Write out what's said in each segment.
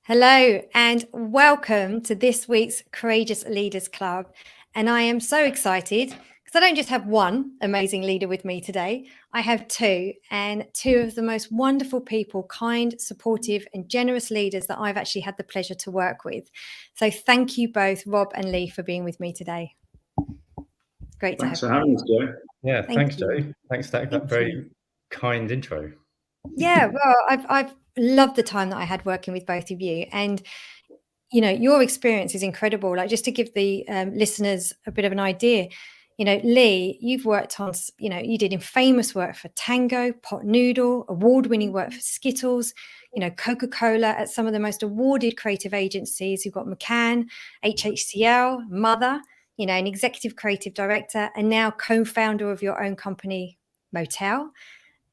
Hello and welcome to this week's Courageous Leaders Club. And I am so excited because I don't just have one amazing leader with me today. I have two, and two of the most wonderful people, kind, supportive and generous leaders that I've actually had the pleasure to work with. So thank you both, Rob and Lee, for being with me today. Great to have you. Thanks for having us, Joe. Yeah, thanks, you. Joe. Thanks for that very kind intro. Yeah, well, I've loved the time that I had working with both of you, and you know, your experience is incredible. Like, just to give the listeners a bit of an idea, you know, Lee, you've worked on, you know, you did infamous work for Tango, Pot Noodle, award-winning work for Skittles, you know, Coca-Cola at some of the most awarded creative agencies. You've got McCann, HHCL, Mother, you know, an executive creative director, and now co-founder of your own company, Motel.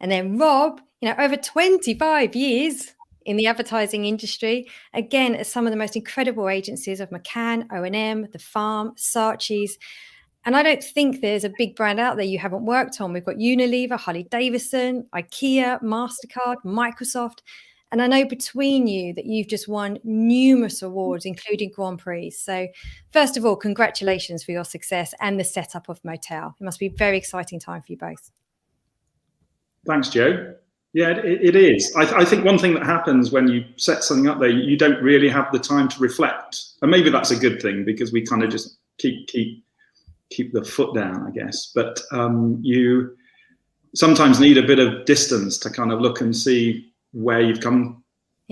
And then Rob, you know, over 25 years in the advertising industry, again, at some of the most incredible agencies of McCann, O&M, The Farm, Saatchi's. And I don't think there's a big brand out there you haven't worked on. We've got Unilever, Harley-Davidson, IKEA, MasterCard, Microsoft. And I know between you that you've just won numerous awards, including Grand Prix. So first of all, congratulations for your success and the setup of Motel. It must be a very exciting time for you both. Thanks, Joe. Yeah, it is. I think one thing that happens when you set something up there, you don't really have the time to reflect, and maybe that's a good thing because we kind of just keep the foot down, I guess. But you sometimes need a bit of distance to kind of look and see where you've come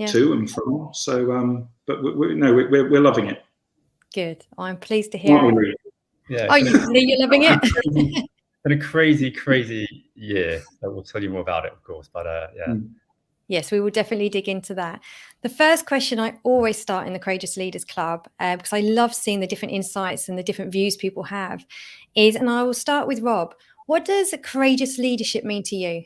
to and from. So, but we're loving it. Good. I'm pleased to hear it. Yeah. Oh, you're loving it. Been a crazy year. We'll tell you more about it, of course. But yeah. Yes, we will definitely dig into that. The first question I always start in the Courageous Leaders Club, because I love seeing the different insights and the different views people have, is, and I will start with Rob. What does courageous leadership mean to you?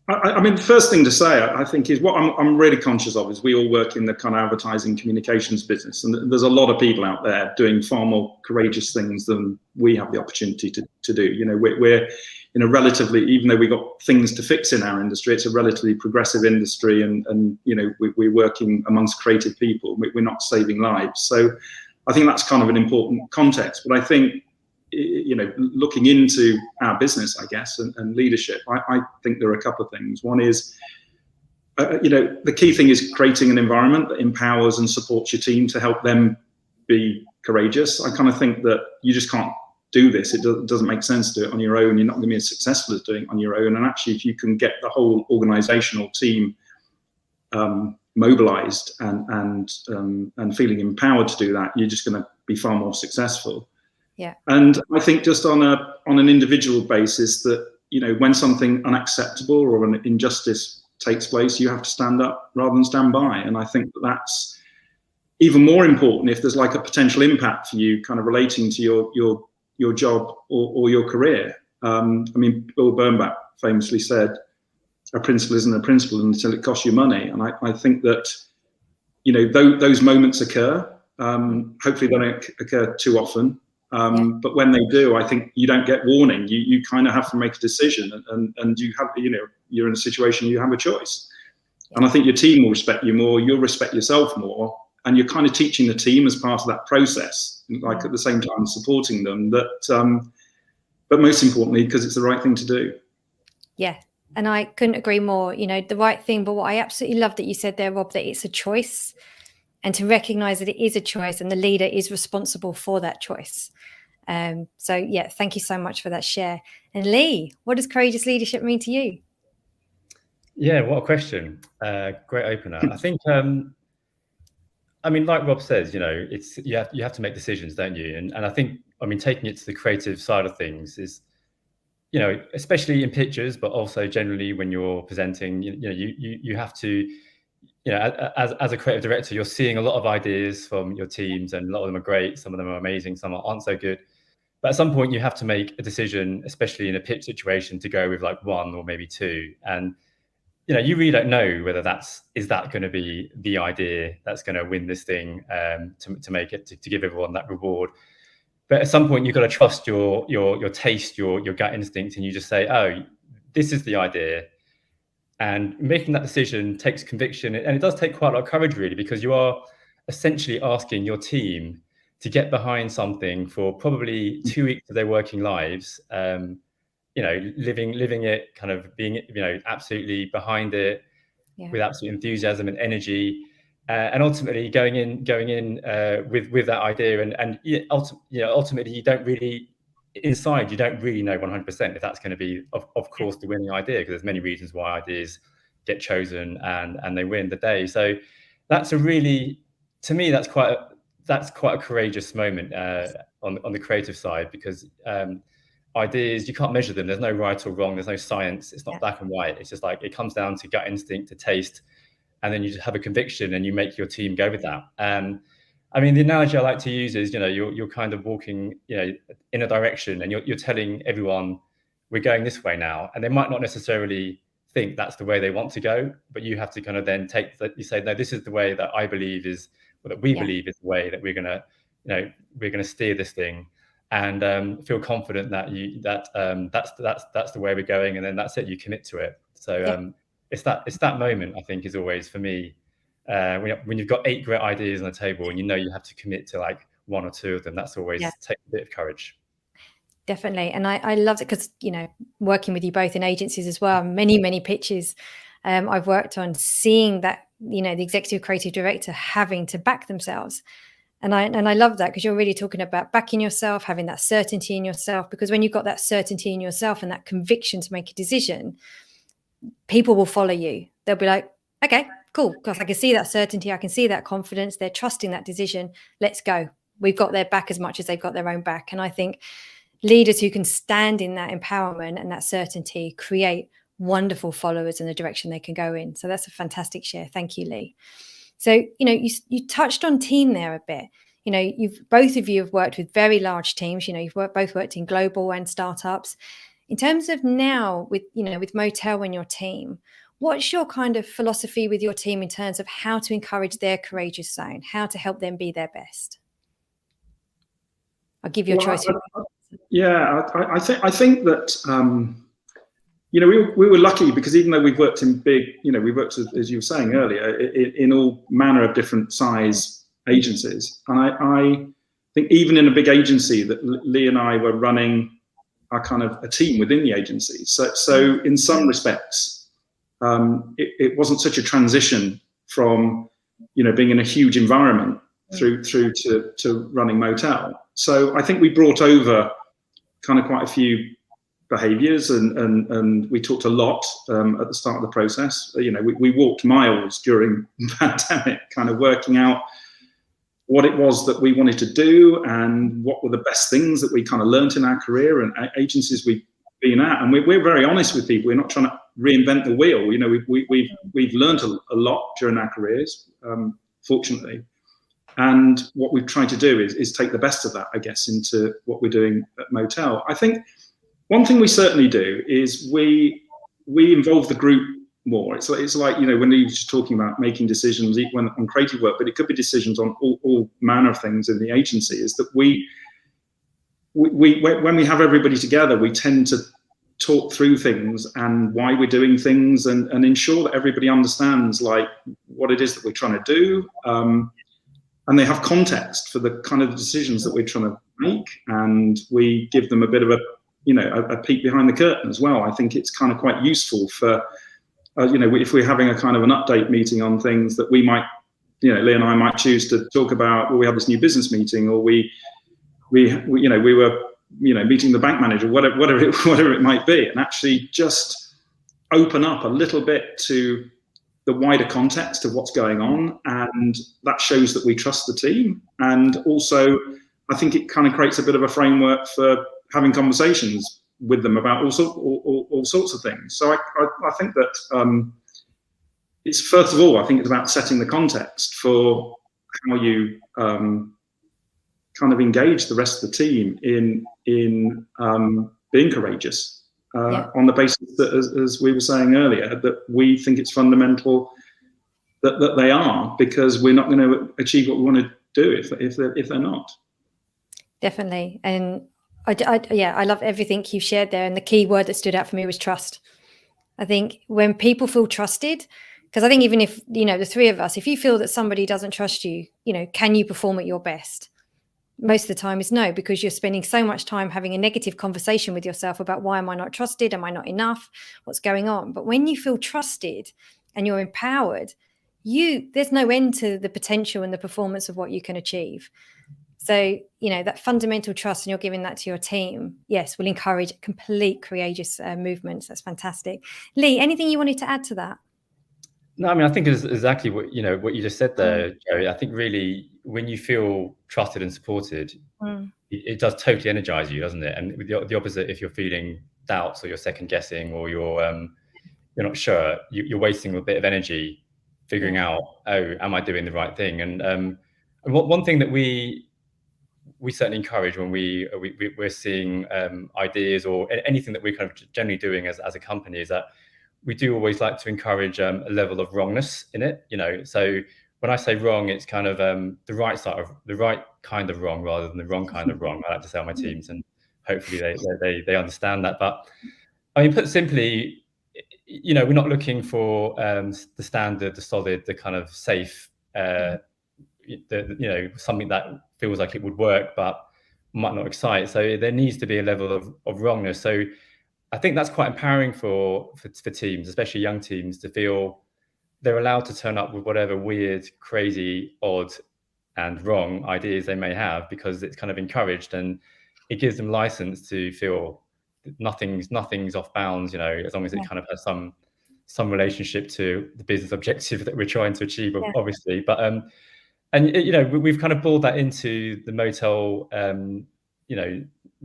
I mean, the first thing to say, I think, is what I'm really conscious of is we all work in the kind of advertising communications business, and there's a lot of people out there doing far more courageous things than we have the opportunity to do. You know, we're in a relatively, even though we've got things to fix in our industry, it's a relatively progressive industry, and you know, we're working amongst creative people. We're not saving lives. So I think that's kind of an important context. But I think, you know, looking into our business, I guess, and leadership, I think there are a couple of things. One is, you know, the key thing is creating an environment that empowers and supports your team to help them be courageous. I kind of think that you just can't do this. It doesn't make sense to do it on your own. You're not going to be as successful as doing it on your own. And actually, if you can get the whole organizational team mobilized and feeling empowered to do that, you're just going to be far more successful. Yeah. And I think just on an individual basis that, you know, when something unacceptable or an injustice takes place, you have to stand up rather than stand by. And I think that's even more important if there's like a potential impact for you kind of relating to your job or your career. I mean, Bill Bernbach famously said, a principle isn't a principle until it costs you money. And I think that, you know, those moments occur. Hopefully they don't occur too often. But when they do, I think you don't get warning. You kind of have to make a decision, and you have, you know, you're in a situation, you have a choice. And I think your team will respect you more, you'll respect yourself more, and you're kind of teaching the team as part of that process, like at the same time supporting them, that, but most importantly, because it's the right thing to do. Yeah. And I couldn't agree more, you know, the right thing. But what I absolutely love that you said there, Rob, that it's a choice, and to recognize that it is a choice and the leader is responsible for that choice. So yeah, thank you so much for that share. And Lee, what does courageous leadership mean to you? Yeah, what a question. Great opener. I think, I mean, like Rob says, you know, it's you have to make decisions, don't you? And I think, I mean, taking it to the creative side of things is, you know, especially in pictures, but also generally when you're presenting, you know, you have to, you know, as a creative director, you're seeing a lot of ideas from your teams, and a lot of them are great, some of them are amazing, some aren't so good. But at some point you have to make a decision, especially in a pitch situation, to go with like one or maybe two. And, you know, you really don't know whether is that going to be the idea that's going to win this thing, to make it, to give everyone that reward. But at some point you've got to trust your taste, your gut instinct, and you just say, oh, this is the idea. And making that decision takes conviction, and it does take quite a lot of courage, really, because you are essentially asking your team to get behind something for probably 2 weeks of their working lives, living it, kind of being, absolutely behind it, with absolute enthusiasm and energy, and ultimately going in with that idea, and ultimately you don't really know 100% if that's going to be, of course, the winning idea, because there's many reasons why ideas get chosen and they win the day. So that's to me, that's quite a courageous moment on the creative side, because ideas, you can't measure them. There's no right or wrong. There's no science. It's not black and white. It's just like, it comes down to gut instinct, to taste, and then you just have a conviction and you make your team go with that. I mean, the analogy I like to use is, you're kind of walking, in a direction, and you're telling everyone, we're going this way now, and they might not necessarily think that's the way they want to go, but you have to kind of then take that. You say, no, this is the way that I believe is, or that we believe is the way that we're gonna steer this thing, and feel confident that that's the way we're going, and then that's it. You commit to it. So it's that moment, I think, is always, for me, when you've got 8 great ideas on the table and you have to commit to like 1 or 2 of them. That's always takes a bit of courage. Definitely. And I loved it because, working with you both in agencies as well, many pitches I've worked on, seeing that, the executive creative director having to back themselves. And I love that, because you're really talking about backing yourself, having that certainty in yourself, because when you've got that certainty in yourself and that conviction to make a decision, people will follow you. They'll be like, okay, cool, because I can see that certainty, I can see that confidence, they're trusting that decision, let's go. We've got their back as much as they've got their own back. And I think leaders who can stand in that empowerment and that certainty create wonderful followers in the direction they can go in. So that's a fantastic share. Thank you, Lee. So, you touched on team there a bit. Both of you have worked with very large teams. You've both worked in global and startups. In terms of now with Motel and your team, what's your kind of philosophy with your team in terms of how to encourage their courageous zone, how to help them be their best? I'll give you a choice. I think that, we were lucky, because even though we've worked in big, we worked, as you were saying earlier, in all manner of different size agencies. And I think even in a big agency, that Lee and I were running a kind of a team within the agency. So in some respects, it wasn't such a transition from, being in a huge environment through to running Motel. So I think we brought over kind of quite a few behaviors, and we talked a lot at the start of the process. We walked miles during the pandemic, kind of working out what it was that we wanted to do and what were the best things that we kind of learned in our career and agencies we've been at. And we're very honest with people. We're not trying to reinvent the wheel. We've learned a lot during our careers, fortunately. And what we've tried to do is take the best of that, I guess, into what we're doing at Motel. I think one thing we certainly do is we involve the group more. It's like when you're just talking about making decisions on creative work, but it could be decisions on all manner of things in the agency, is that we when we have everybody together, we tend to talk through things and why we're doing things, and ensure that everybody understands like what it is that we're trying to do, and they have context for the kind of decisions that we're trying to make, and we give them a bit of a peek behind the curtain as well. I think it's kind of quite useful for if we're having a kind of an update meeting on things that we might, Lee and I might choose to talk about, or we have this new business meeting, or we were meeting the bank manager, whatever it might be, and actually just open up a little bit to the wider context of what's going on, and that shows that we trust the team. And also, I think it kind of creates a bit of a framework for having conversations with them about all sorts of things. So I think that it's, first of all, I think it's about setting the context for how you kind of engage the rest of the team in being courageous, on the basis that, as we were saying earlier, that we think it's fundamental that they are, because we're not going to achieve what we want to do if they're not. Definitely. And I love everything you shared there. And the key word that stood out for me was trust. I think when people feel trusted, because I think even if, the three of us, if you feel that somebody doesn't trust you, can you perform at your best? Most of the time is no, because you're spending so much time having a negative conversation with yourself about why am I not trusted? Am I not enough? What's going on? But when you feel trusted and you're empowered, there's no end to the potential and the performance of what you can achieve. So, that fundamental trust, and you're giving that to your team, yes, will encourage complete courageous movements. That's fantastic. Lee, anything you wanted to add to that? No, I mean, I think it's exactly what you just said there, Joey. I think really when you feel trusted and supported, it does totally energize you, doesn't it? And with the opposite, if you're feeling doubts or you're second guessing or you're not sure, you're wasting a bit of energy figuring out, am I doing the right thing? And one thing that we certainly encourage when we're seeing ideas or anything that we're kind of generally doing as a company is that we do always like to encourage a level of wrongness in it. So when I say wrong, it's kind of the right kind of wrong rather than the wrong kind of wrong. I like to say on my teams, and hopefully they understand that. But I mean, put simply, we're not looking for the standard, the solid, the kind of safe, something that feels like it would work but might not excite. So there needs to be a level of wrongness. So I think that's quite empowering for teams, especially young teams, to feel they're allowed to turn up with whatever weird, crazy, odd and wrong ideas they may have, because it's kind of encouraged and it gives them license to feel nothing's off bounds, as long as it kind of has some relationship to the business objective that we're trying to achieve, obviously. But and we've kind of brought that into the Motel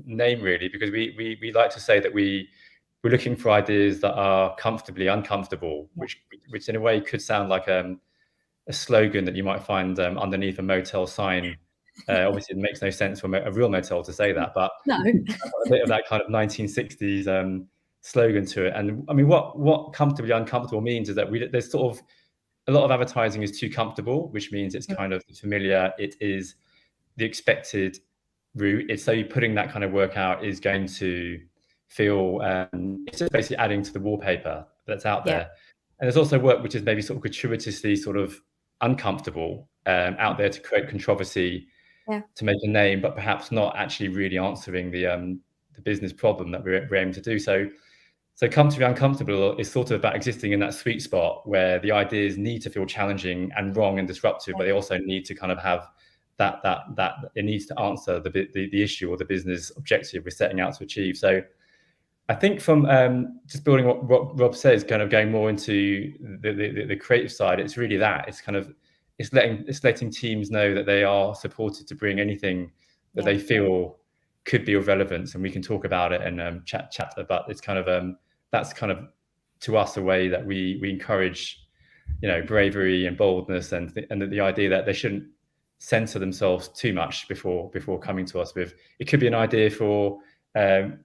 name, really, because we like to say that we're looking for ideas that are comfortably uncomfortable, which in a way could sound like a slogan that you might find underneath a motel sign. Obviously, it makes no sense for a real motel to say that, but no. A bit of that kind of 1960s slogan to it. And I mean, what comfortably uncomfortable means is that there's sort of a lot of advertising is too comfortable, which means it's kind of familiar. It is the expected route. It's so putting that kind of work out is going to feel it's just basically adding to the wallpaper that's out there. And there's also work which is maybe sort of gratuitously sort of uncomfortable out there to create controversy, to make a name, but perhaps not actually really answering the business problem that we're aiming to do. So comfortably uncomfortable is sort of about existing in that sweet spot where the ideas need to feel challenging and wrong and disruptive, but they also need to kind of have that it needs to answer the issue or the business objective we're setting out to achieve. So I think from just building what Rob says, kind of going more into the creative side, it's really that. It's kind of it's letting teams know that they are supported to bring anything that they feel could be of relevance, and we can talk about it and chat about. It's kind of that's kind of to us a way that we encourage, bravery and boldness, and the idea that they shouldn't censor themselves too much before coming to us with. It could be an idea for our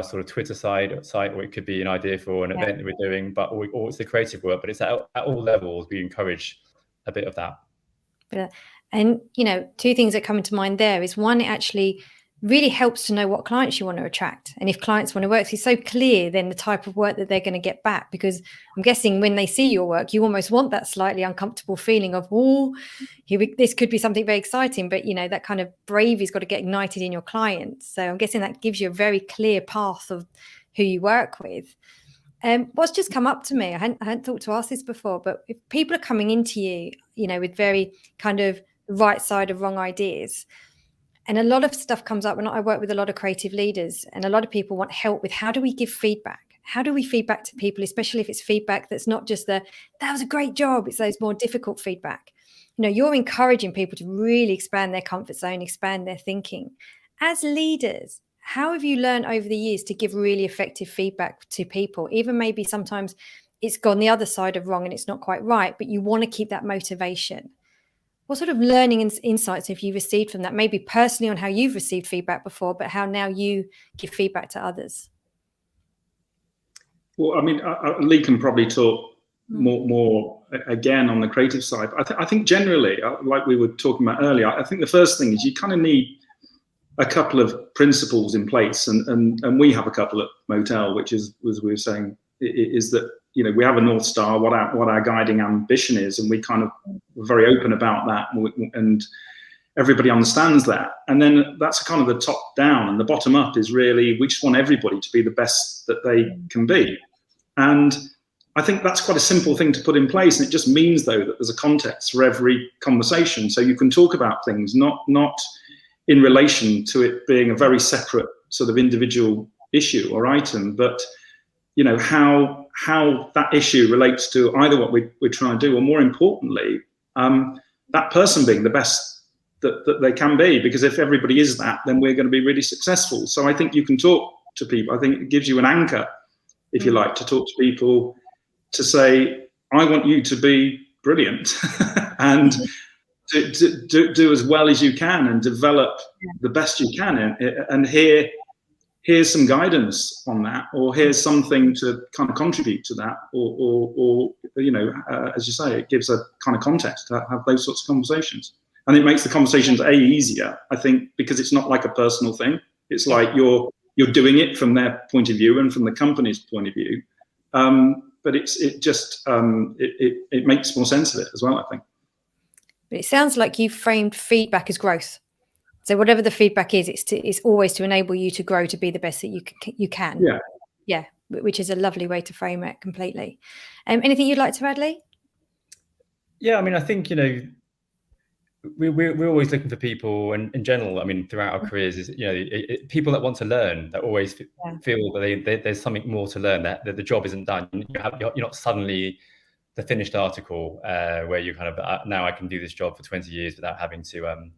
sort of Twitter site, or it could be an idea for an event that we're doing, or it's the creative work. But it's at all levels we encourage a bit of that. And two things that come into mind there is, one, it actually really helps to know what clients you want to attract, and if clients want to work, it's so clear then the type of work that they're going to get back, because I'm guessing when they see your work, you almost want that slightly uncomfortable feeling of, this could be something very exciting, but that kind of bravery's got to get ignited in your clients. So I'm guessing that gives you a very clear path of who you work with. What's just come up to me, I hadn't thought to ask this before, but if people are coming into you, with very kind of right side of wrong ideas, and a lot of stuff comes up when I work with a lot of creative leaders, and a lot of people want help with how do we give feedback? How do we feedback to people, especially if it's feedback that's not just that was a great job, it's those more difficult feedback. You're encouraging people to really expand their comfort zone, expand their thinking. As leaders, how have you learned over the years to give really effective feedback to people? Even maybe sometimes it's gone the other side of wrong and it's not quite right, but you want to keep that motivation. What sort of learning and insights have you received from that? Maybe personally on how you've received feedback before, but how now you give feedback to others. Well, I mean, Lee can probably talk more again on the creative side. I think generally, like we were talking about earlier, I think the first thing is you kind of need a couple of principles in place, and we have a couple at Motel, which is, as we were saying is that, you know, we have a North Star, what our guiding ambition is, and we kind of we're very open about that, and everybody understands that. And then that's kind of the top down, and the bottom up is really, we just want everybody to be the best that they can be. And I think that's quite a simple thing to put in place. And it just means, though, that there's a context for every conversation. So you can talk about things not in relation to it being a very separate sort of individual issue or item, but, you know, how that issue relates to either what we're trying to do, or more importantly, that person being the best that they can be. Because if everybody is that, then we're going to be really successful. So I think you can talk to people. I think it gives you an anchor, if you like, to talk to people, to say, I want you to be brilliant and to do as well as you can and develop the best you can. And here's some guidance on that, or here's something to kind of contribute to that, or you know, as you say, it gives a kind of context to have those sorts of conversations. And it makes the conversations easier, I think, because it's not like a personal thing. It's like you're doing it from their point of view and from the company's point of view. But it makes more sense of it as well, I think. But it sounds like you've framed feedback as growth. So whatever the feedback is, it's always to enable you to grow, to be the best that you can. Yeah. Yeah, which is a lovely way to frame it completely. Anything you'd like to add, Lee? Yeah, I mean, I think, you know, we're always looking for people, and in general, I mean, throughout our careers, is, you know, people that want to learn, that always feel that there's something more to learn, that the job isn't done. You're not suddenly the finished article where you kind of now I can do this job for 20 years without having to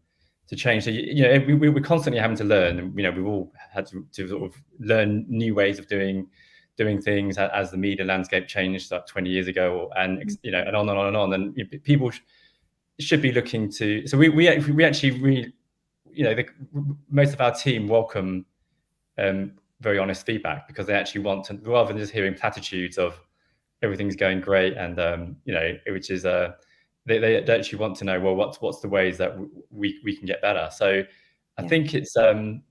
change. So you know, we're constantly having to learn, and you know, we've all had to sort of learn new ways of doing things as the media landscape changed like 20 years ago, and you know, and on and on and on. And people should be looking to. So we actually really, you know, most of our team welcome very honest feedback, because they actually want to, rather than just hearing platitudes of everything's going great, and you know, which is they actually want to know, well, what's the ways that we can get better. So I think it's in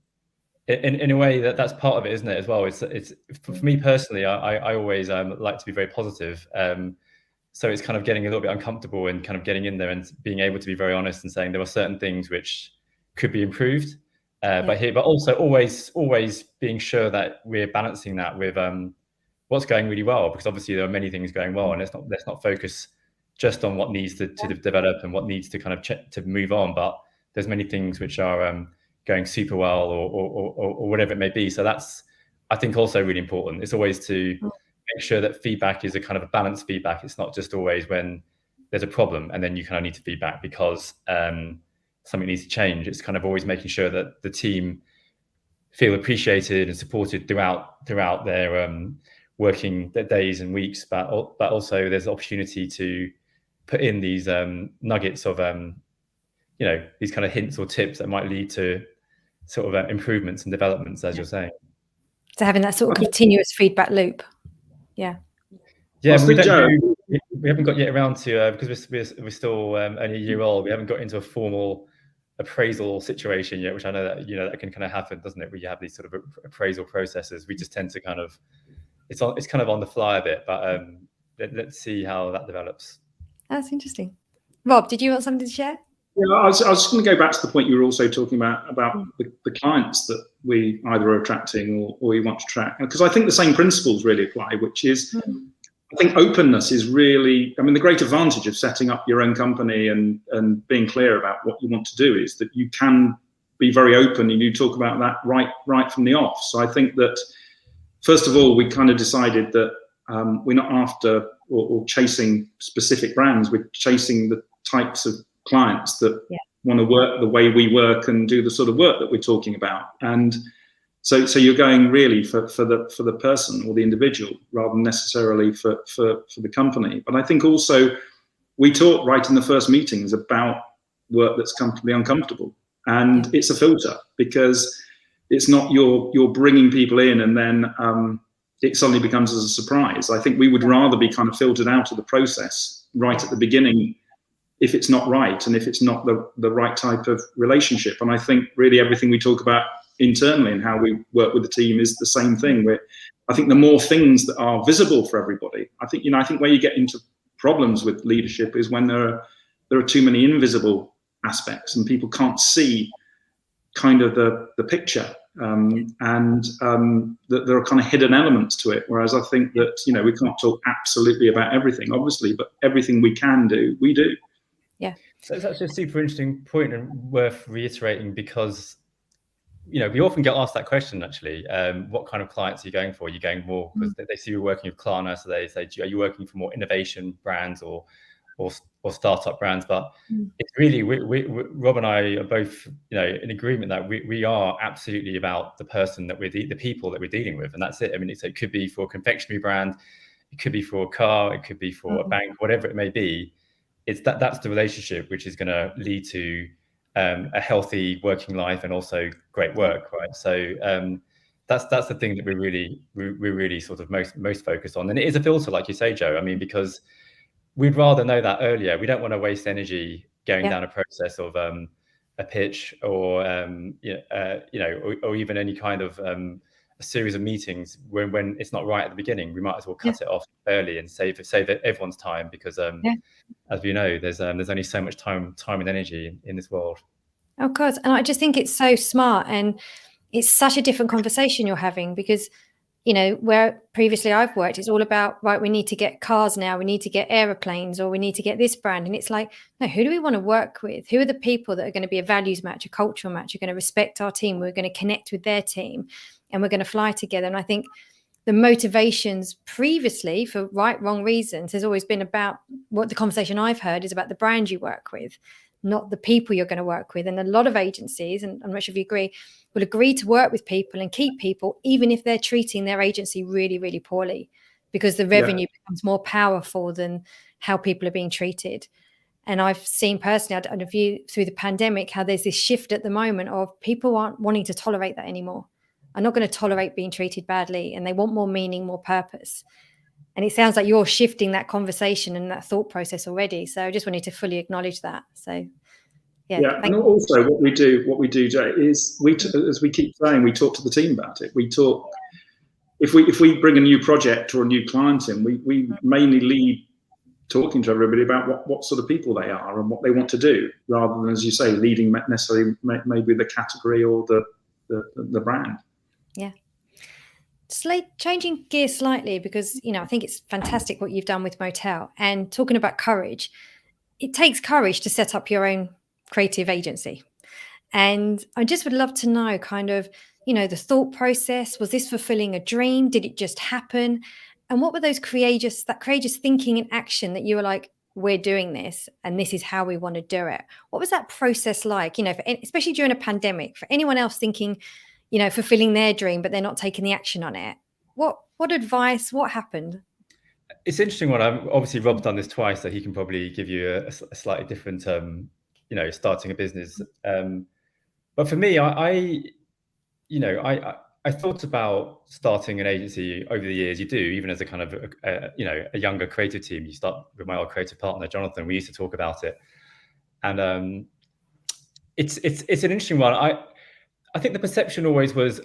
a way that's part of it, isn't it, as well? It's for me personally, I always like to be very positive. So it's kind of getting a little bit uncomfortable and kind of getting in there and being able to be very honest and saying there are certain things which could be improved, but also always being sure that we're balancing that with what's going really well, because obviously there are many things going well, and let's not focus just on what needs to develop and what needs to kind of to move on, but there's many things which are going super well, or whatever it may be. So that's, I think, also really important. It's always to make sure that feedback is a kind of a balanced feedback. It's not just always when there's a problem and then you kind of need to feedback because something needs to change. It's kind of always making sure that the team feel appreciated and supported throughout their working days and weeks, but also there's opportunity to put in these nuggets of you know, these kind of hints or tips that might lead to sort of improvements and developments, as you're saying. So having that sort of continuous feedback loop. Yeah. Yeah, we haven't got yet around to because we're still only a year old. We haven't got into a formal appraisal situation yet, which I know that, you know, that can kind of happen, doesn't it? Where you have these sort of appraisal processes. We just tend to kind of it's kind of on the fly a bit, but let's see how that develops. That's interesting. Rob, did you want something to share? Yeah, I was just going to go back to the point you were also talking about the clients that we either are attracting or we want to attract, because I think the same principles really apply, which is I think openness is really, I mean, the great advantage of setting up your own company and being clear about what you want to do is that you can be very open and you talk about that right from the off. So I think that first of all, we kind of decided that we're not after or chasing specific brands. We're chasing the types of clients that want to work the way we work and do the sort of work that we're talking about. And so you're going really for the person or the individual rather than necessarily for the company. But I think also we talk right in the first meetings about work that's comfortably uncomfortable, and it's a filter, because it's not you're bringing people in and then it suddenly becomes as a surprise. I think we would rather be kind of filtered out of the process right at the beginning if it's not right and if it's not the right type of relationship. And I think really everything we talk about internally and how we work with the team is the same thing. I think the more things that are visible for everybody, I think where you get into problems with leadership is when there are too many invisible aspects and people can't see kind of the picture, and that there are kind of hidden elements to it. Whereas I think that, we can't talk absolutely about everything, obviously, but everything we can do, we do. Yeah. So it's actually a super interesting point and worth reiterating, because we often get asked that question, actually. What kind of clients are you going for? Are you going more because they see you're working with Klarna, so they say, are you working for more innovation brands or startup brands? But it's really, Rob and I are both, in agreement that we are absolutely about the person that the people that we're dealing with, and that's it. I mean, it could be for a confectionery brand, it could be for a car, it could be for a bank, whatever it may be. It's that's the relationship which is going to lead to a healthy working life and also great work, right? So that's the thing that we're really sort of most focused on, and it is a filter, like you say, Joe. I mean, because we'd rather know that earlier. We don't want to waste energy going down a process of a pitch or or even any kind of a series of meetings when it's not right at the beginning. We might as well cut it off early and save everyone's time, because as we know, there's only so much time and energy in this world. Of course. And I just think it's so smart, and it's such a different conversation you're having, because, where previously I've worked, it's all about, right, we need to get cars now, we need to get aeroplanes, or we need to get this brand. And it's like, no, who do we want to work with? Who are the people that are going to be a values match, a cultural match, are going to respect our team, we're going to connect with their team, and we're going to fly together. And I think the motivations previously, for right, wrong reasons, has always been about, what the conversation I've heard is about the brand you work with, not the people you're going to work with. And a lot of agencies, and I'm not sure if you agree, will agree to work with people and keep people, even if they're treating their agency really, really poorly, because the revenue becomes more powerful than how people are being treated. And I've seen personally, I don't know if you, through the pandemic, how there's this shift at the moment of people aren't wanting to tolerate that anymore. I'm not going to tolerate being treated badly, and they want more meaning, more purpose. And it sounds like you're shifting that conversation and that thought process already. So I just wanted to fully acknowledge that. So, and also what we do, Jay, is as we keep saying, we talk to the team about it. We talk, if we bring a new project or a new client in, we mainly lead talking to everybody about what sort of people they are and what they want to do, rather than, as you say, leading necessarily maybe the category or the brand. Yeah. Changing gears slightly, because, I think it's fantastic what you've done with Motel. And talking about courage, it takes courage to set up your own creative agency. And I just would love to know kind of, the thought process. Was this fulfilling a dream? Did it just happen? And what were those courageous thinking and action that you were like, we're doing this and this is how we want to do it? What was that process like, especially during a pandemic, for anyone else thinking, fulfilling their dream, but they're not taking the action on it? What advice, what happened? It's an interesting one. Obviously, Rob's done this twice, so he can probably give you a slightly different, starting a business. But for me, I thought about starting an agency over the years. You do, even as a kind of, a younger creative team. You start with my old creative partner, Jonathan. We used to talk about it. And it's an interesting one. I think the perception always was,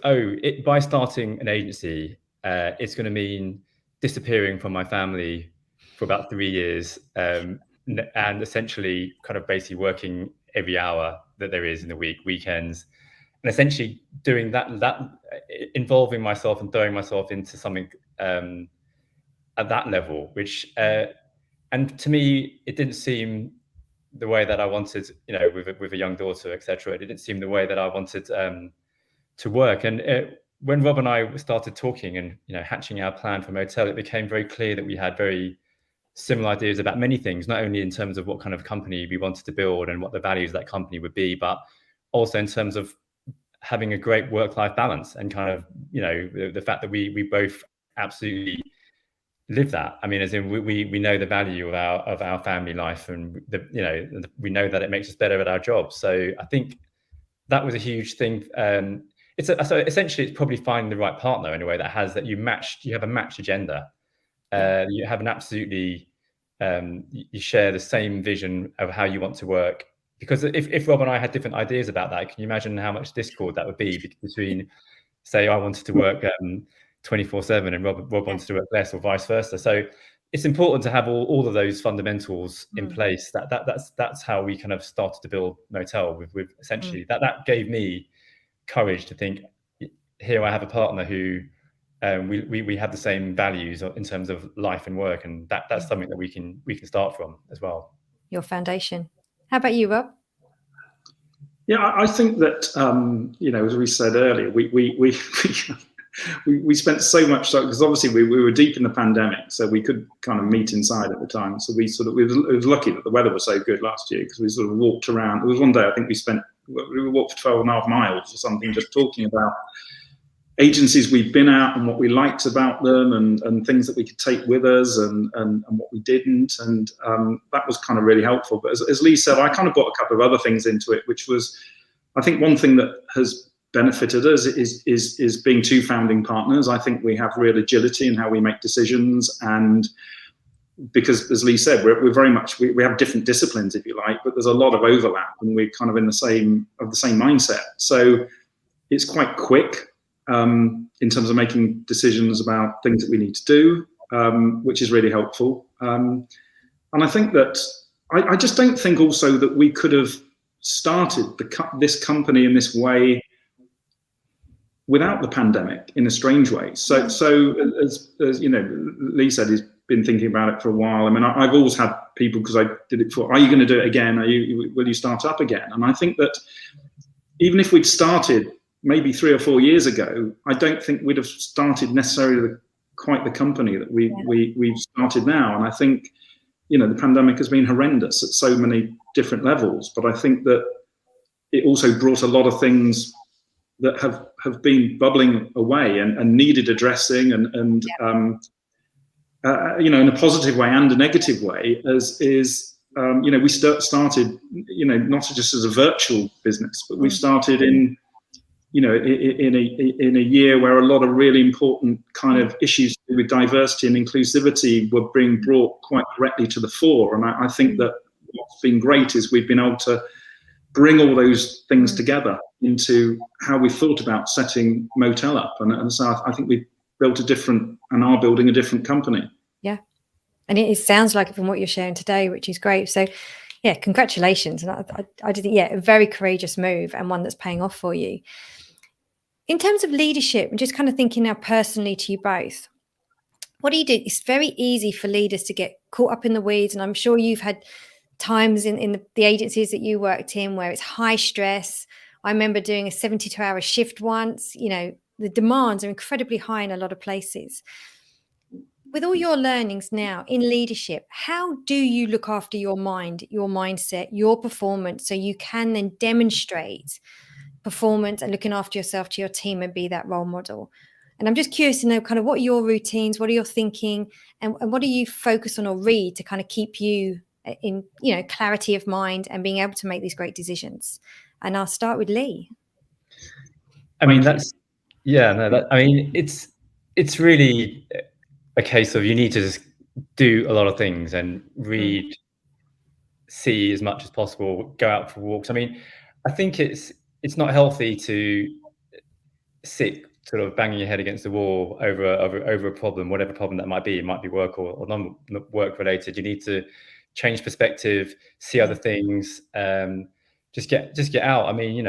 by starting an agency, it's going to mean disappearing from my family for about 3 years, and essentially kind of basically working every hour that there is in the week, weekends, and essentially doing that involving myself and throwing myself into something at that level, which, and to me, it didn't seem the way that I wanted, with a young daughter, etc. It didn't seem the way that I wanted to work. And when Rob and I started talking and hatching our plan for Motel, it became very clear that we had very similar ideas about many things, not only in terms of what kind of company we wanted to build and what the values of that company would be, but also in terms of having a great work-life balance and kind of the fact that we both absolutely live that. I mean, as in we know the value of our family life, and we know that it makes us better at our jobs. So I think that was a huge thing. So essentially it's probably finding the right partner in a way that you have a matched agenda. You have an absolutely, you share the same vision of how you want to work. Because if Rob and I had different ideas about that, can you imagine how much discord that would be between, say, I wanted to work 24/7 and Rob wants to work less, or vice versa. So it's important to have all of those fundamentals in place. That's how we kind of started to build Motel with essentially that gave me courage to think, here I have a partner who we have the same values in terms of life and work, and that's something that we can start from as well. Your foundation. How about you, Rob? Yeah, I think that as we said earlier, we spent so much time, because obviously we were deep in the pandemic, so we could kind of meet inside at the time. So it was lucky that the weather was so good last year, because we sort of walked around. There was one day I think we walked for 12.5 miles or something, just talking about agencies we've been at and what we liked about them, and things that we could take with us, and what we didn't, and that was kind of really helpful. But as Lee said, I kind of got a couple of other things into it, which was, I think one thing that has benefited us is being two founding partners. I think we have real agility in how we make decisions, and because, as Lee said, we're very much, we have different disciplines, if you like, but there's a lot of overlap, and we're kind of in the same mindset. So it's quite quick in terms of making decisions about things that we need to do, which is really helpful. And I think that I just don't think also that we could have started this company in this way without the pandemic, in a strange way. So as Lee said, he's been thinking about it for a while. I mean, I've always had people, because I did it before, are you going to do it again? Will you start up again? And I think that even if we'd started maybe 3 or 4 years ago, I don't think we'd have started necessarily quite the company that we've started now. And I think, the pandemic has been horrendous at so many different levels, but I think that it also brought a lot of things that have been bubbling away and needed addressing, and in a positive way and a negative way, we started, not just as a virtual business, but we started in a year where a lot of really important kind of issues with diversity and inclusivity were being brought quite directly to the fore. And I think that what's been great is we've been able to bring all those things together into how we thought about setting Motel up. And so I think we've built and are building a different company. Yeah. And it sounds like it from what you're sharing today, which is great. So yeah, congratulations. And I did think, a very courageous move, and one that's paying off for you. In terms of leadership, and just kind of thinking now personally to you both, what do you do? It's very easy for leaders to get caught up in the weeds. And I'm sure you've had times in the agencies that you worked in where it's high stress. I remember doing a 72-hour shift once. The demands are incredibly high in a lot of places. With all your learnings now in leadership, how do you look after your mind, your mindset, your performance, so you can then demonstrate performance and looking after yourself to your team and be that role model? And I'm just curious to know kind of what are your routines, what are your thinking, and what do you focus on or read to kind of keep you in, clarity of mind and being able to make these great decisions? And I'll start with Lee. I mean, it's really a case of, you need to just do a lot of things and read, see as much as possible, go out for walks. I mean, I think it's not healthy to sit sort of banging your head against the wall over a problem, whatever problem that might be. It might be work or non-work related. You need to change perspective, see other things, just get out. I mean,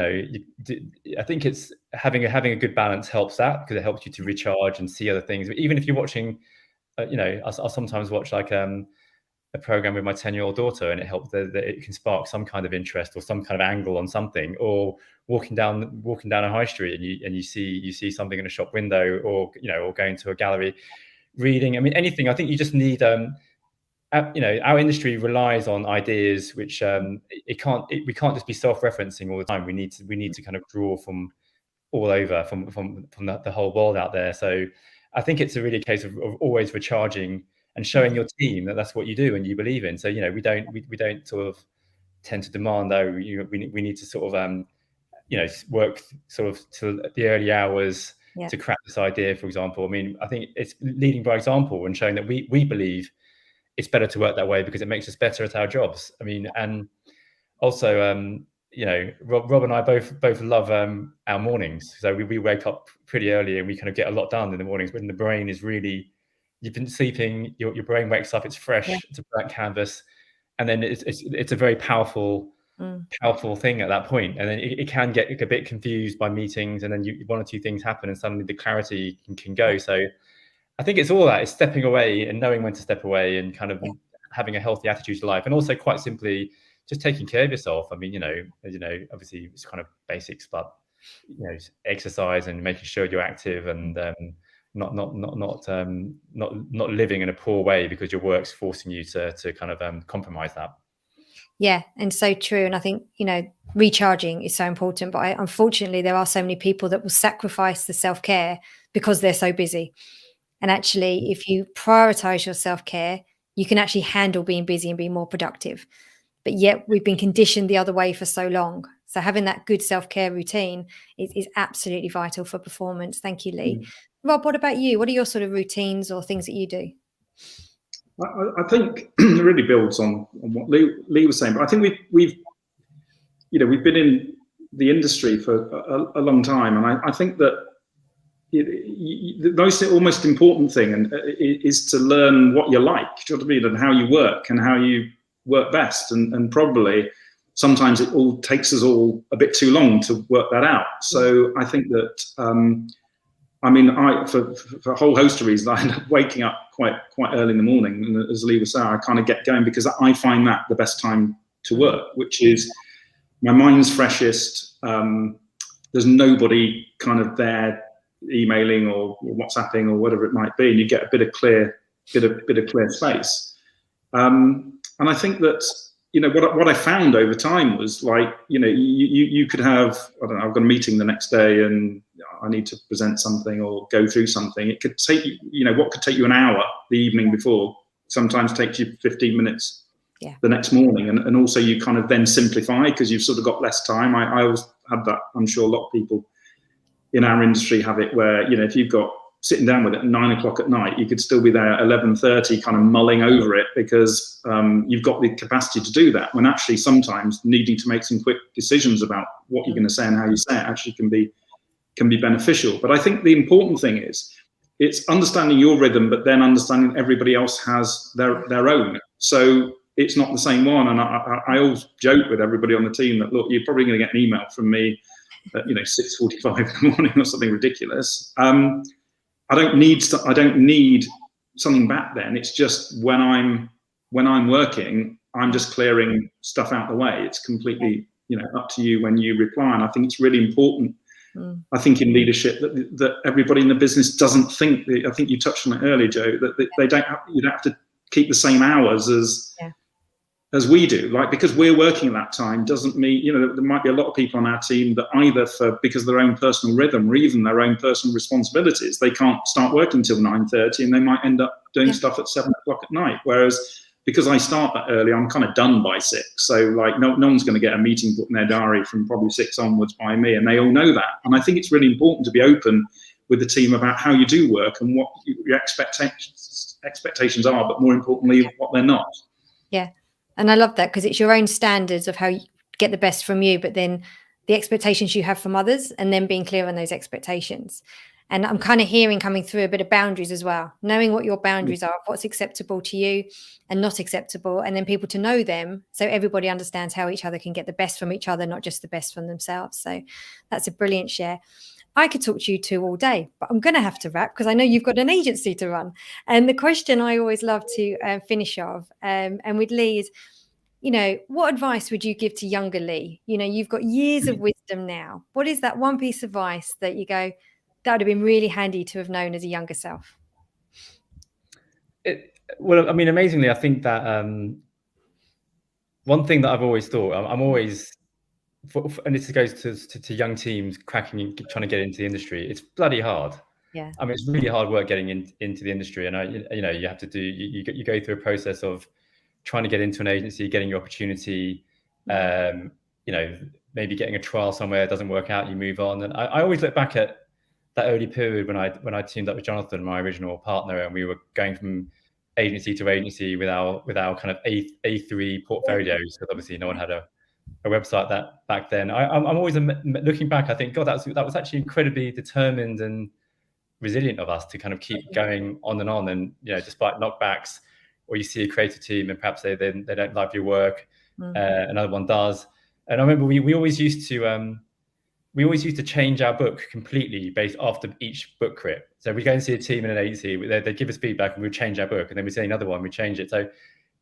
I think it's having a good balance helps that, because it helps you to recharge and see other things. But even if you're watching, I'll sometimes watch like a program with my 10-year-old daughter, and it helps that it can spark some kind of interest or some kind of angle on something. Or walking down a high street and you see something in a shop window, or going to a gallery, reading. I mean, anything. I think you just need. Our industry relies on ideas, which we can't just be self-referencing all the time. We need to kind of draw from all over, from the whole world out there. So I think it's a really case of always recharging and showing your team that that's what you do and you believe in. So we don't sort of tend to demand, we need to sort of work sort of to the early hours to crack this idea, for example. I mean, I think it's leading by example and showing that we believe it's better to work that way because it makes us better at our jobs. I mean, and also you know, Rob and I both love our mornings. So we wake up pretty early and we kind of get a lot done in the mornings when the brain is really, you've been sleeping, your brain wakes up, it's fresh, it's a blank canvas, and then it's a very powerful thing at that point. And then it can get a bit confused by meetings, and then one or two things happen and suddenly the clarity can go. So I think it's all that, it's stepping away and knowing when to step away and kind of having a healthy attitude to life, and also quite simply just taking care of yourself. I mean, you know, obviously it's kind of basics, but you know, exercise and making sure you're active and not living in a poor way because your work's forcing you to kind of compromise that. Yeah, and so true. And I think, you know, recharging is so important. But unfortunately, there are so many people that will sacrifice the self-care because they're so busy. And actually, if you prioritize your self-care, you can actually handle being busy and be more productive. But yet we've been conditioned the other way for so long. So having that good self-care routine is absolutely vital for performance. Thank you, Lee. Rob, what about you? What are your sort of routines or things that you do? I think it really builds on what Lee was saying, but I think we've been in the industry for a long time, and I think that the most almost important thing is to learn what you like, do you know what I mean, and how you work and how you work best, and probably sometimes it all takes us all a bit too long to work that out. So I think that for a whole host of reasons, I end up waking up quite early in the morning, and as Lee was saying, I kind of get going because I find that the best time to work, which is my mind's freshest. There's nobody kind of there emailing or WhatsApping or whatever it might be, and you get a bit of clear space. And I think that, you know, what I found over time was, like, you know, you could have, I don't know, I've got a meeting the next day and I need to present something or go through something. It could take you, what could take you an hour the evening before sometimes takes you 15 minutes the next morning. And also you kind of then simplify because you've sort of got less time. I always had that. I'm sure a lot of people in our industry have it where, you know, if you've got sitting down with it at 9 o'clock at night, you could still be there at 11:30 kind of mulling over it because you've got the capacity to do that, when actually sometimes needing to make some quick decisions about what you're going to say and how you say it actually can be beneficial. But I think the important thing is it's understanding your rhythm, but then understanding everybody else has their own. So it's not the same one. And I always joke with everybody on the team that, look, you're probably going to get an email from me at 6:45 in the morning or something ridiculous. I don't need something back then. It's just when I'm working, I'm just clearing stuff out the way. It's completely, up to you when you reply. And I think it's really important. I think in leadership that everybody in the business doesn't think. I think you touched on it earlier, Joe. That you don't have to keep the same hours as we do. Like, because we're working at that time doesn't mean, there might be a lot of people on our team that either because of their own personal rhythm or even their own personal responsibilities, they can't start working until 9:30 and they might end up doing stuff at 7 o'clock at night. Whereas because I start that early, I'm kind of done by 6. So like no one's going to get a meeting put in their diary from probably 6 onwards by me. And they all know that. And I think it's really important to be open with the team about how you do work and what your expectations are, but more importantly, what they're not. Yeah. And I love that, because it's your own standards of how you get the best from you, but then the expectations you have from others, and then being clear on those expectations. And I'm kind of hearing coming through a bit of boundaries as well, knowing what your boundaries are, what's acceptable to you and not acceptable, and then people to know them so everybody understands how each other can get the best from each other, not just the best from themselves. So that's a brilliant share. I could talk to you two all day, but I'm going to have to wrap because I know you've got an agency to run. And the question I always love to finish off, and with Lee, is, what advice would you give to younger Lee? You've got years of wisdom now. What is that one piece of advice that you go, that would have been really handy to have known as a younger self? Well, I mean, amazingly, I think that one thing that I've always thought, I'm always, and this goes to young teams cracking and trying to get into the industry. It's bloody hard. Yeah. I mean, it's really hard work getting into the industry, and you have to do. You go through a process of trying to get into an agency, getting your opportunity. Maybe getting a trial somewhere, doesn't work out, you move on. And I always look back at that early period when I teamed up with Jonathan, my original partner, and we were going from agency to agency with our kind of A3 portfolios, because obviously no one had a website that back then. I'm always looking back. I think, God, that was actually incredibly determined and resilient of us to kind of keep going on and on. And despite knockbacks, or you see a creative team and perhaps they don't like your work, another one does. And I remember we always used to change our book completely based after each book crit. So we go and see a team in an agency, they give us feedback and we change our book, and then we see another one, we change it. So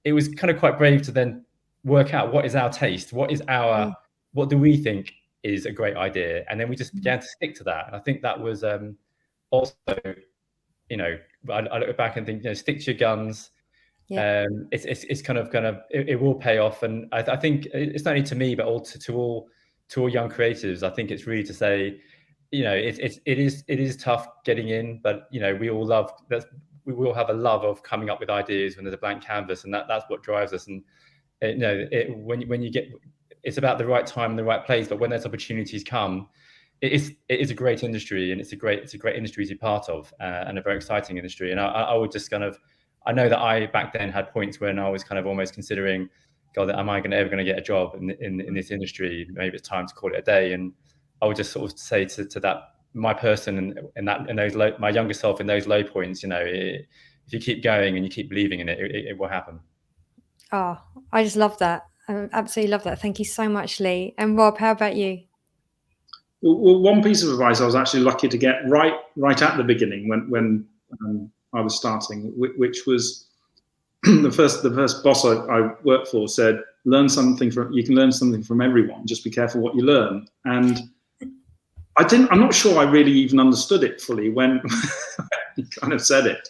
it was kind of quite brave to then work out what is our taste, what do we think is a great idea, and then we just began to stick to that. And I think that was also, I look back and think, stick to your guns. It's kind of it will pay off. And I think it's not only to me but also to all young creatives. I think it's really to say, it is tough getting in, but we all will have a love of coming up with ideas when there's a blank canvas, and that's what drives us. And when you get, it's about the right time and the right place. But when those opportunities come, it is a great industry, and it's a great industry to be part of, and a very exciting industry. And I would just I know that I back then had points when I was kind of almost considering, God, am I ever going to get a job in this industry? Maybe it's time to call it a day. And I would just sort of say to that my person and those my younger self in those low points, if you keep going and you keep believing in it, it will happen. Oh, I just love that. I absolutely love that. Thank you so much, Lee. And Rob, how about you? Well, one piece of advice I was actually lucky to get right at the beginning when I was starting, which was the first boss I worked for said, you can learn something from everyone. Just be careful what you learn. And I'm not sure I really even understood it fully when he kind of said it.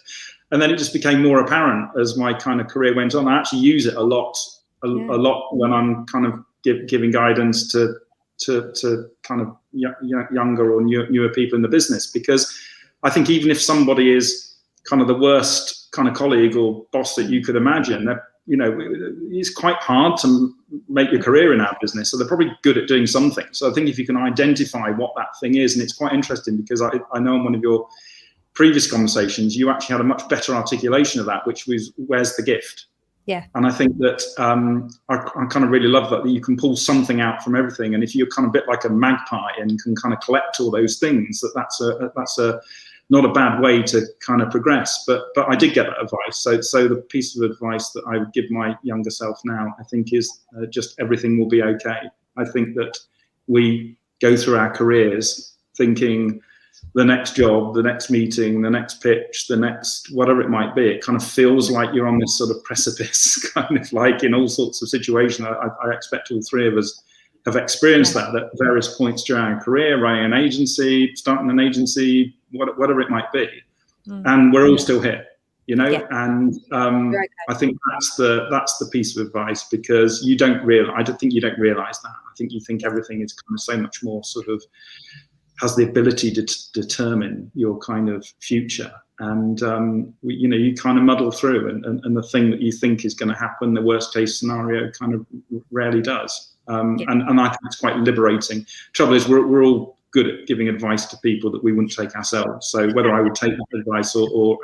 And then it just became more apparent as my kind of career went on. I actually use it a lot when I'm kind of giving guidance to kind of younger or newer people in the business, because I think even if somebody is kind of the worst kind of colleague or boss that you could imagine, that it's quite hard to make your career in our business. So they're probably good at doing something. So I think if you can identify what that thing is, and it's quite interesting because I know in one of your previous conversations you actually had a much better articulation of that, which was, where's the gift? Yeah. And I think that I kind of really love that you can pull something out from everything. And if you're kind of a bit like a magpie and can kind of collect all those things, that's a not a bad way to kind of progress. But I did get that advice. So the piece of advice that I would give my younger self now, I think, is just everything will be okay. I think that we go through our careers thinking the next job, the next meeting, the next pitch, the next whatever it might be, it kind of feels like you're on this sort of precipice, kind of like in all sorts of situations. I expect all three of us have experienced that at various points during our career, running an agency, starting an agency, whatever it might be. And we're all still here, and I think that's the piece of advice, because I don't think you don't realize that. I think you think everything is kind of so much more sort of has the ability to determine your kind of future. And, you kind of muddle through, and the thing that you think is going to happen, the worst case scenario, kind of rarely does. And I think it's quite liberating. Trouble is, we're all good at giving advice to people that we wouldn't take ourselves. So whether I would take that advice or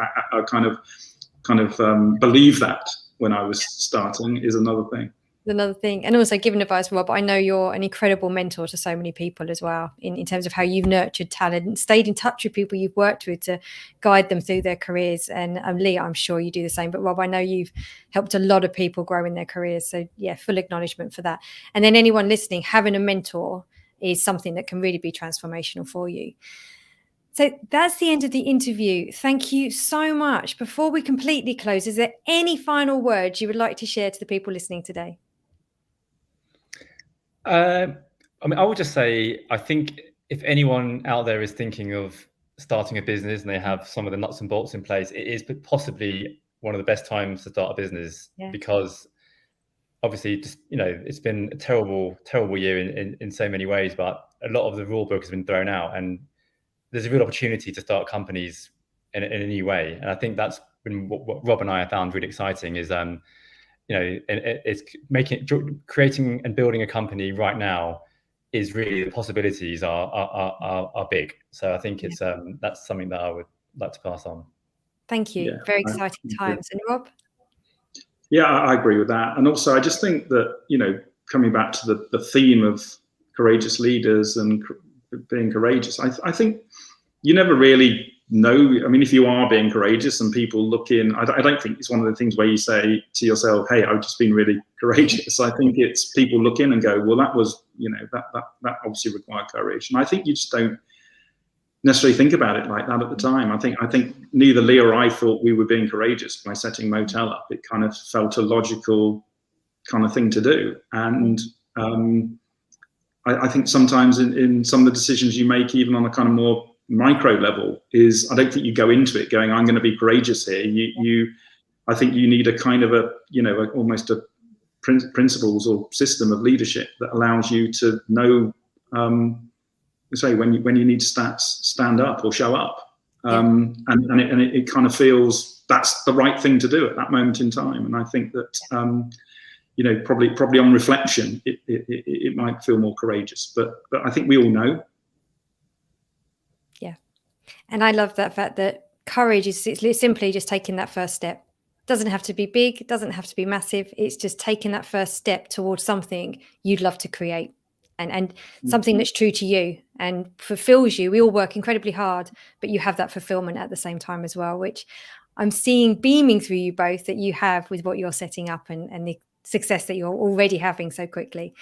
kind of believe that when I was starting is another thing. And also giving advice, Rob, I know you're an incredible mentor to so many people as well, in terms of how you've nurtured talent and stayed in touch with people you've worked with to guide them through their careers. And Lee, I'm sure you do the same. But Rob, I know you've helped a lot of people grow in their careers. So yeah, full acknowledgement for that. And then anyone listening, having a mentor is something that can really be transformational for you. So that's the end of the interview. Thank you so much. Before we completely close, is there any final words you would like to share to the people listening today? I would just say, I think if anyone out there is thinking of starting a business and they have some of the nuts and bolts in place, it is possibly one of the best times to start a business, because obviously just, it's been a terrible year in so many ways, but a lot of the rule book has been thrown out, and there's a real opportunity to start companies in a new way. And I think that's been what Rob and I have found really exciting is, it's creating and building a company right now is really, the possibilities are big. So I think it's that's something that I would like to pass on. Thank you. Very exciting times. And Rob? Yeah, I agree with that. And also, I just think that, coming back to the theme of courageous leaders and being courageous, I think you never really know. I mean, if you are being courageous and people look in, I don't think it's one of the things where you say to yourself, hey, I've just been really courageous. I think it's people look in and go, well, that was, that obviously required courage. And I think you just don't necessarily think about it like that at the time. I think neither Lee or I thought we were being courageous by setting Motel up. It kind of felt a logical kind of thing to do. And I think sometimes in some of the decisions you make, even on a kind of more micro level, is I don't think you go into it going, I'm going to be courageous here. I think you need a kind of almost a principles or system of leadership that allows you to know, say when you need to stand up or show up, and it kind of feels that's the right thing to do at that moment in time. And I think that probably on reflection, it might feel more courageous, but I think we all know. Yeah, and I love that fact that courage is simply just taking that first step. Doesn't have to be big, doesn't have to be massive. It's just taking that first step towards something you'd love to create, and something that's true to you and fulfills you. We all work incredibly hard, but you have that fulfillment at the same time as well, which I'm seeing beaming through you both that you have with what you're setting up and the success that you're already having so quickly.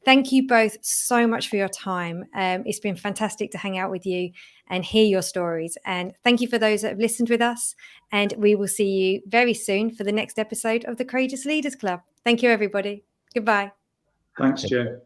Thank you both so much for your time. It's been fantastic to hang out with you and hear your stories. And thank you for those that have listened with us. And we will see you very soon for the next episode of the Courageous Leaders Club. Thank you, everybody. Goodbye. Thanks, Joe.